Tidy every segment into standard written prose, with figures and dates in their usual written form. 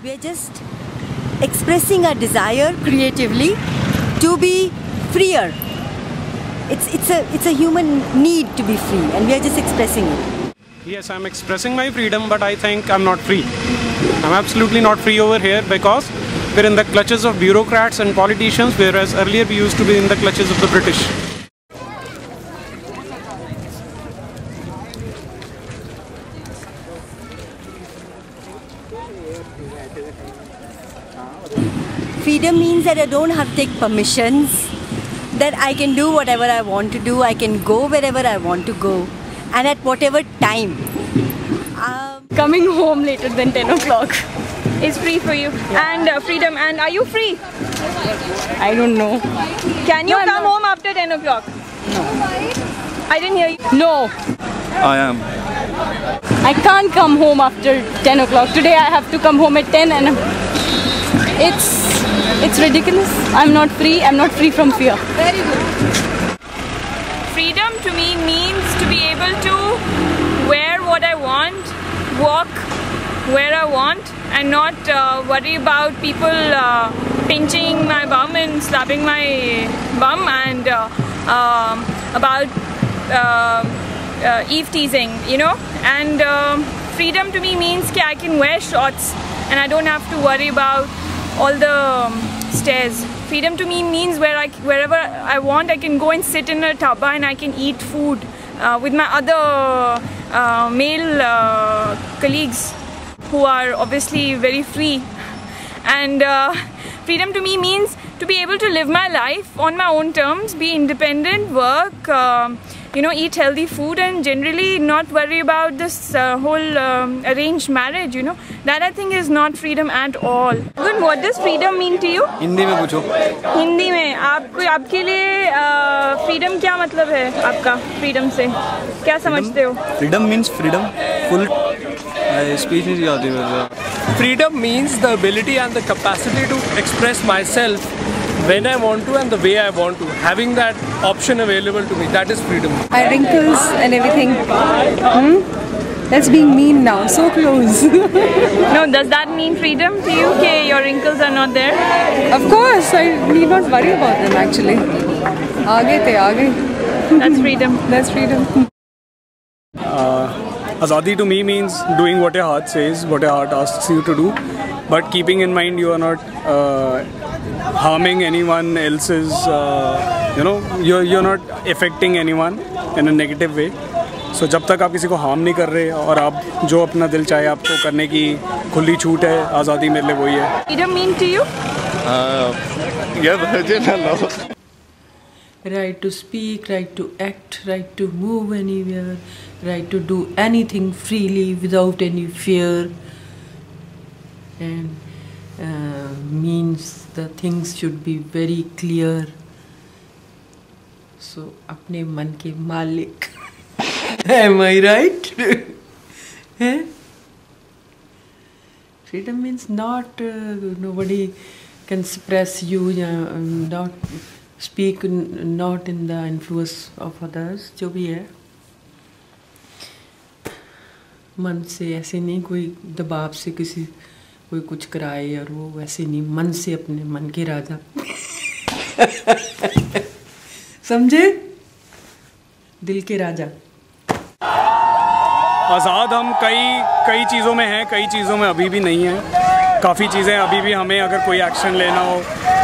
We are just expressing our desire creatively to be freer. It's a human need to be free, and we are just expressing it. Yes, I'm expressing my freedom, but I think I'm not free. I'm absolutely not free over here because we're in the clutches of bureaucrats and politicians, whereas earlier we used to be in the clutches of the British. Freedom means that I don't have to take permissions, that I can do whatever I want to do, I can go wherever I want to go, and at whatever time. Coming home later than 10 o'clock is free for you. Yeah. And freedom. And are you free? I don't know. Can you come home after 10 o'clock? No. I didn't hear you. No. I am. I can't come home after 10 o'clock. Today I have to come home at 10 and it's ridiculous. I'm not free. I'm not free from fear. Very good. Freedom to me means to be able to wear what I want, walk where I want, and not worry about people pinching my bum and slapping my bum, and about eve teasing, you know. And freedom to me means that I can wear shorts and I don't have to worry about all the stairs. Freedom to me means wherever I want, I can go and sit in a dhaba and I can eat food with my other male colleagues who are obviously very free. And freedom to me means to be able to live my life on my own terms, be independent, work, you know, eat healthy food, and generally not worry about this whole arranged marriage, you know. That I think is not freedom at all. Good. What does freedom mean to you? Hindi में पूछो. हिंदी में आपके लिए freedom क्या मतलब है आपका? freedom से क्या समझते हो? Freedom means freedom. Full speech नहीं आती मुझे. Freedom means the ability and the capacity to express myself when I want to and the way I want to. Having that option available to me, that is freedom. My wrinkles and everything. That's being mean now, so close. No, does that mean freedom to you? Okay, your wrinkles are not there? Of course, I need not worry about them actually. Aage. That's freedom. That's freedom. Azadi to me means doing what your heart says, what your heart asks you to do, but keeping in mind you are not harming anyone else's, you know, you're not affecting anyone in a negative way. So जब तक आप किसी को harm नहीं कर रहे और आप जो अपना दिल चाहे आपको करने की खुली छूट है, आज़ादी मेरे लिए वही है. Freedom mean to you? Yeah, virgin hello. Right to speak, right to act, right to move anywhere, right to do anything freely without any fear, and means the things should be very clear. So, अपने मन के मालिक. Am I right? Freedom means not nobody can suppress you, not speak not in the influence of others. जो भी है. मन से, ऐसे नहीं कोई दबाव से किसी कोई कुछ कराए और वो वैसे नहीं, मन से अपने मन के राजा। समझे? दिल के राजा। आज़ाद हम कई चीज़ों में हैं, कई चीज़ों में अभी भी नहीं हैं। काफ़ी चीज़ें अभी भी हमें अगर कोई एक्शन लेना हो,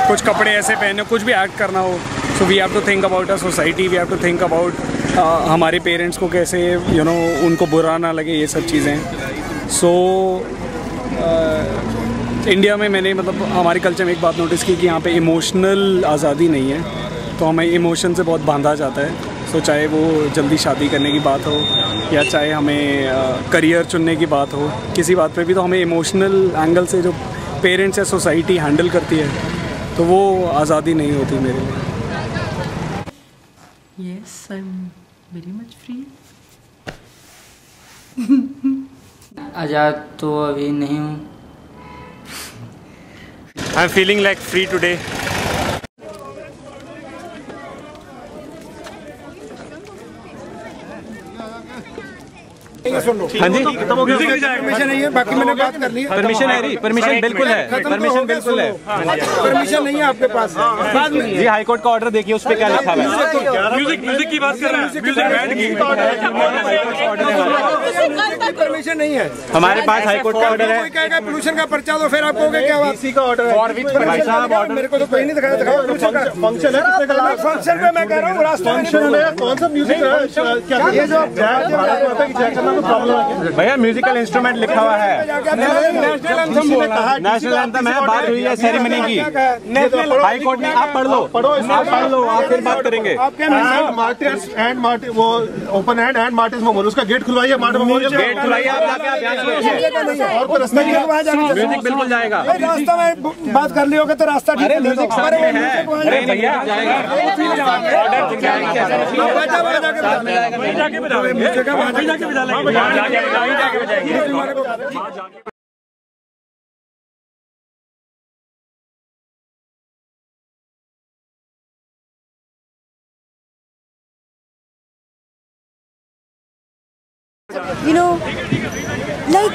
कुछ कपड़े ऐसे पहने, कुछ भी एक्ट करना हो, so we have to think about a society, we have to think about हमारे पेरेंट्स को कैसे उनको बुरा ना लगे, ये सब चीज़ें। सो इंडिया में मैंने मतलब हमारे कल्चर में एक बात नोटिस की कि यहाँ पे इमोशनल आज़ादी नहीं है, तो हमें इमोशन से बहुत बांधा जाता है। सो चाहे वो जल्दी शादी करने की बात हो या चाहे हमें करियर चुनने की बात हो, किसी बात पे भी तो हमें इमोशनल एंगल से जो पेरेंट्स या सोसाइटी हैंडल करती है, तो वो आज़ादी नहीं होती मेरे लिए। Yes, I'm very much free. आज़ाद तो अभी नहीं हूँ। I'm feeling like free today. हाँ जी, परमिशन नहीं है, बाकी मैंने बात कर ली है। परमिशन है, परमिशन बिल्कुल है, परमिशन बिल्कुल है, परमिशन नहीं है आपके पास। जी हाई कोर्ट का ऑर्डर देखिए, उस पर क्या लिखा हुआ है। म्यूजिक की बात कर रहे हैं, परमिशन नहीं है हमारे पास, हाई कोर्ट का ऑर्डर है। कोई कहेगा पोल्यूशन का पर्चा दो, फिर आप कहोगे क्या बात का ऑर्डर है। भाई साहब ऑर्डर मेरे को तो कोई नहीं दिखाया, पोल्यूशन का फंक्शन है, फंक्शन पे मैं कह रहा हूँ फंक्शन है, कौन सा म्यूजिक है, ये जो भैया म्यूजिकल इंस्ट्रूमेंट लिखा हुआ है, नेशनल एंथम है, बात हुई है सेरेमनी की, हाई कोर्ट में। आप पढ़ लो, आप फिर बात करेंगे। मार्टिस एंड मार्टिस, वो open hand and Martin's memorial, उसका गेट खुलवाइए, गेट खुलवाइए, आप जाके और कोई रास्ता नहीं, म्यूजिक बिल्कुल जाएगा। रास्ता में बात कर ली होगा तो रास्ता ठीक है, म्यूजिक अरे भैया You know, like,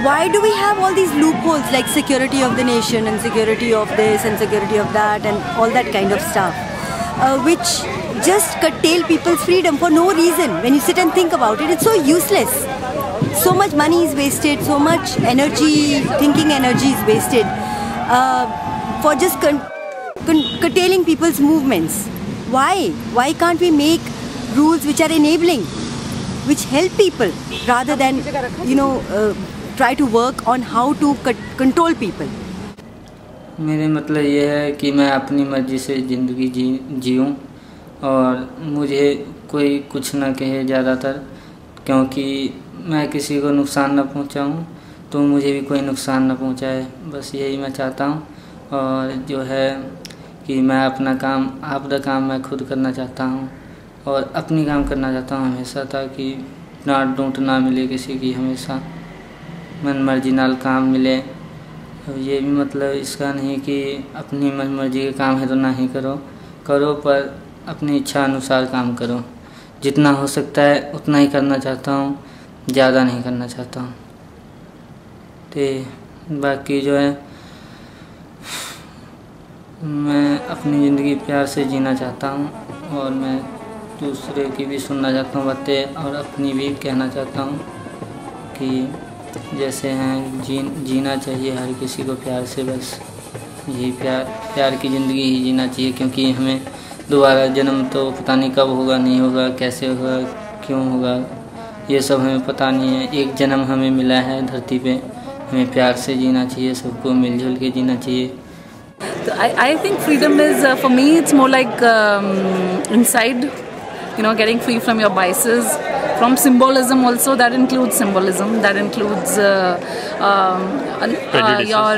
why do we have all these loopholes like security of the nation and security of this and security of that and all that kind of stuff, which just curtail people's freedom for no reason. When you sit and think about it, it's so useless. So much money is wasted, so much energy, thinking energy is wasted for just curtailing people's movements. Why can't we make rules which are enabling, which help people, rather than try to work on how to control people? मेरे मतलब ये है कि मैं अपनी मर्जी से ज़िंदगी जीऊँ और मुझे कोई कुछ ना कहे ज़्यादातर, क्योंकि मैं किसी को नुकसान ना पहुंचाऊं, तो मुझे भी कोई नुकसान ना पहुंचाए, बस यही मैं चाहता हूं। और जो है कि मैं अपना काम मैं खुद करना चाहता हूं और अपनी काम करना चाहता हूं हमेशा, ताकि डांट डूंट ना मिले किसी की, हमेशा मन मर्जी नाल काम मिले। और ये भी मतलब इसका नहीं कि अपनी मन मर्जी के काम है तो ना ही करो, पर अपनी इच्छा अनुसार काम करो। जितना हो सकता है उतना ही करना चाहता हूँ, ज़्यादा नहीं करना चाहता हूँ। तो बाकी जो है मैं अपनी ज़िंदगी प्यार से जीना चाहता हूँ और मैं दूसरे की भी सुनना चाहता हूँ बातें और अपनी भी कहना चाहता हूँ कि जैसे हैं जीना चाहिए हर किसी को प्यार से, बस यही प्यार की ज़िंदगी ही जीना चाहिए, क्योंकि हमें दोबारा जन्म तो पता नहीं कब होगा, नहीं होगा, कैसे होगा, क्यों होगा, ये सब हमें पता नहीं है। एक जन्म हमें मिला है धरती पे, हमें प्यार से जीना चाहिए, सबको मिलजुल के जीना चाहिए। I think freedom is, for me, it's more like inside, getting free from your biases, from symbolism also. That includes symbolism, that includes your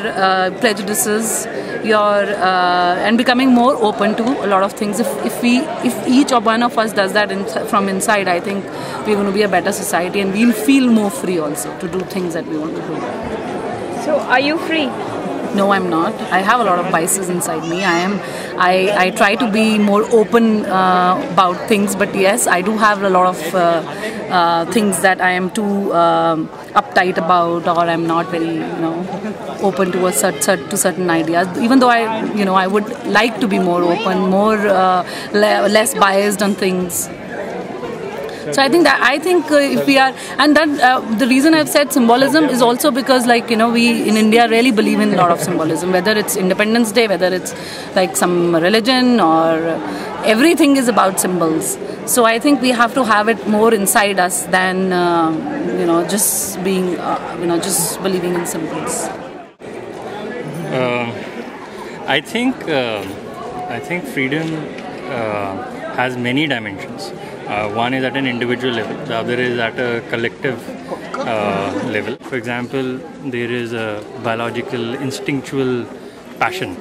prejudices, and becoming more open to a lot of things. If each or one of us does that from inside, I think we're going to be a better society, and we'll feel more free also to do things that we want to do. So, are you free? No, I'm not. I have a lot of biases inside me. I try to be more open about things, but yes, I do have a lot of things that I am too uptight about, or I'm not very, open to certain ideas. Even though I would like to be more open, more less biased on things. So I think if we are, and that the reason I've said symbolism is also because we in India really believe in a lot of symbolism, whether it's Independence Day, whether it's like some religion, or everything is about symbols. So I think we have to have it more inside us than just being just believing in symbols. I think freedom has many dimensions. One is at an individual level, the other is at a collective level. For example, there is a biological, instinctual passion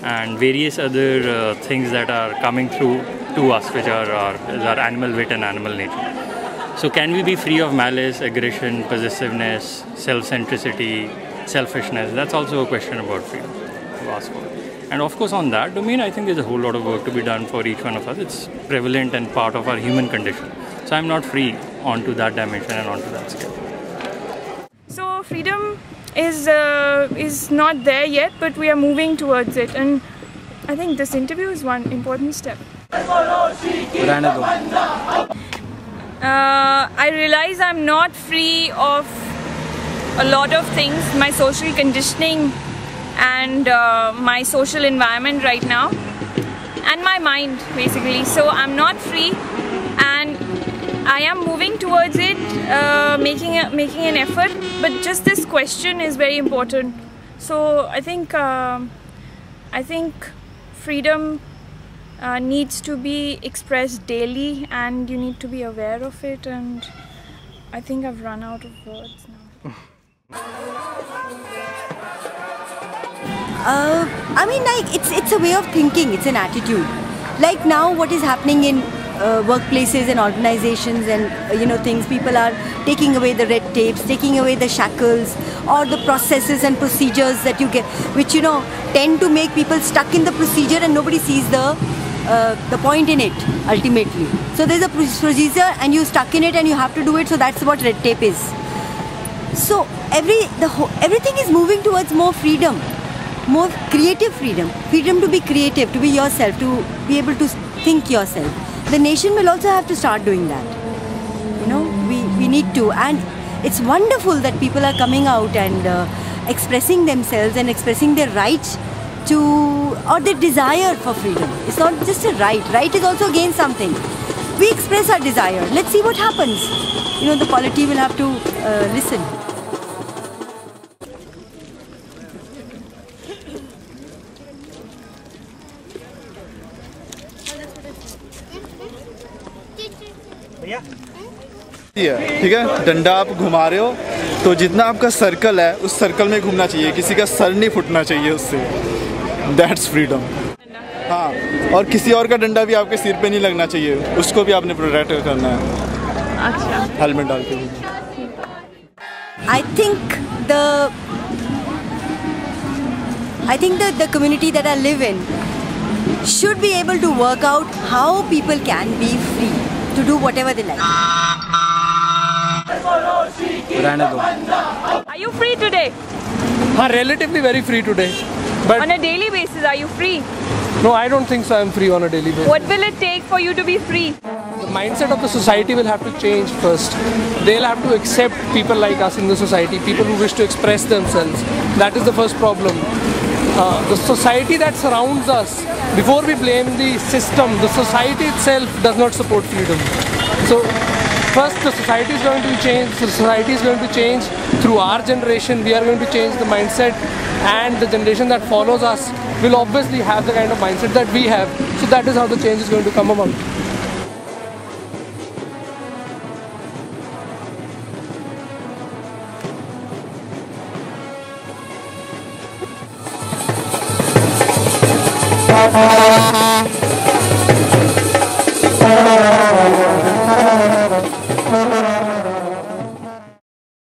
and various other things that are coming through to us, which are our animal wit and animal nature. So can we be free of malice, aggression, possessiveness, self-centricity, selfishness? That's also a question about freedom to ask for. And of course, on that domain, I think there's a whole lot of work to be done for each one of us. It's prevalent and part of our human condition. So I'm not free onto that dimension and onto that scale. So freedom is not there yet, but we are moving towards it. And I think this interview is one important step. I realize I'm not free of a lot of things, my social conditioning and my social environment right now, and my mind basically. So I'm not free, and I am moving towards it, making an effort. But just this question is very important. So I think freedom needs to be expressed daily, and you need to be aware of it. And I think I've run out of words now. It's a way of thinking, it's an attitude. Like now what is happening in workplaces and organizations and things, people are taking away the red tapes, taking away the shackles or the processes and procedures that you get, which tend to make people stuck in the procedure and nobody sees the point in it ultimately. So there's a procedure and you're stuck in it and you have to do it, so that's what red tape is. So everything is moving towards more freedom. More creative freedom to be creative, to be yourself, to be able to think yourself. The nation will also have to start doing that. We need to, and it's wonderful that people are coming out and expressing themselves and expressing their right to, or their desire for freedom. It's not just a right. Right is also against something. We express our desire. Let's see what happens. The polity will have to listen. ठीक है, डंडा आप घुमा रहे हो तो जितना आपका सर्कल है उस सर्कल में घूमना चाहिए, किसी का सर नहीं फुटना चाहिए उससे. That's freedom. हाँ, और किसी और का डंडा भी आपके सिर पे नहीं लगना चाहिए, उसको भी आपने प्रोटेक्ट करना है. अच्छा, हेलमेट डाल के. I think the community that I live in should be able to work out how people can be free to do whatever they like. Are you free today? Relatively very free today. But on a daily basis, are you free? No, I don't think so. I'm free on a daily basis. What will it take for you to be free? The mindset of the society will have to change first. They'll have to accept people like us in the society, people who wish to express themselves. That is the first problem. The society that surrounds us, before we blame the system, the society itself does not support freedom. So first the society is going to change, the society is going to change through our generation. We are going to change the mindset, and the generation that follows us will obviously have the kind of mindset that we have. So that is how the change is going to come about.